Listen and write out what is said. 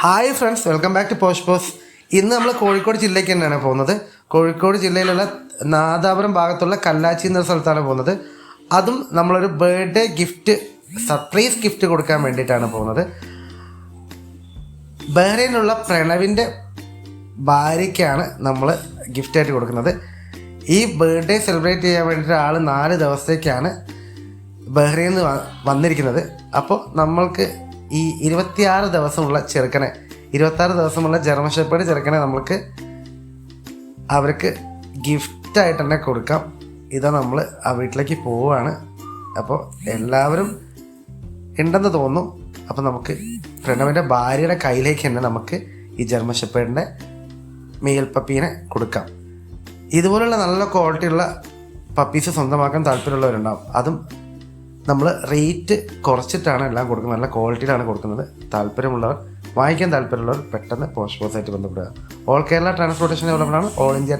Hi friends, welcome back to posh paws. ഇന്ന് നമ്മൾ കോഴിക്കോട് ജില്ലയ്ക്ക് തന്നെയാണ് പോകുന്നത്. കോഴിക്കോട് ജില്ലയിലുള്ള നാദാപുരം ഭാഗത്തുള്ള കല്ലാച്ചി എന്ന സ്ഥലത്താണ് പോകുന്നത്. അതും നമ്മളൊരു ബർത്ത്ഡേ ഗിഫ്റ്റ്, സർപ്രൈസ് ഗിഫ്റ്റ് കൊടുക്കാൻ വേണ്ടിയിട്ടാണ് പോകുന്നത്. ബഹ്റൈനിലുള്ള പ്രണവിൻ്റെ ഭാര്യയ്ക്കാണ് നമ്മൾ ഗിഫ്റ്റായിട്ട് കൊടുക്കുന്നത്. ഈ ബർത്ത്ഡേ സെലിബ്രേറ്റ് ചെയ്യാൻ വേണ്ടിയിട്ട് ആൾ 4 ദിവസത്തേക്കാണ് ബഹ്റൈനിൽ നിന്ന് വന്നിരിക്കുന്നത്. അപ്പോൾ നമ്മൾക്ക് ഈ 26 ദിവസമുള്ള ചെറുക്കനെ, 26 ദിവസമുള്ള ജർമ്മൻ ഷെപ്പേർഡ് ചെറുക്കനെ നമ്മൾക്ക് അവർക്ക് ഗിഫ്റ്റായിട്ട് തന്നെ കൊടുക്കാം. ഇതാ നമ്മൾ ആ വീട്ടിലേക്ക് പോവുകയാണ്. അപ്പോൾ എല്ലാവരും ഉണ്ടെന്ന് തോന്നുന്നു. അപ്പോൾ നമുക്ക് പ്രണവിൻ്റെ ഭാര്യയുടെ കയ്യിലേക്ക് തന്നെ നമുക്ക് ഈ ജർമ്മൻ ഷെപ്പേർഡിൻ്റെ മെയിൽ പപ്പീനെ കൊടുക്കാം. ഇതുപോലുള്ള നല്ല ക്വാളിറ്റിയുള്ള പപ്പീസ് സ്വന്തമാക്കാൻ താല്പര്യമുള്ളവരുണ്ടാവും. അതും നമ്മൾ റേറ്റ് കുറച്ചിട്ടാണ് എല്ലാം കൊടുക്കുന്നത്, നല്ല ക്വാളിറ്റിയിലാണ് കൊടുക്കുന്നത്. താല്പര്യമുള്ളവർ, വാങ്ങിക്കാൻ താല്പര്യമുള്ളവർ പെട്ടെന്ന് പോസ്റ്റ് ബോക്സായിട്ട് ബന്ധപ്പെടുക. ഓൾ കേരള ട്രാൻസ്പോർട്ടേഷൻ അവൈലബിൾ ആണ്. All India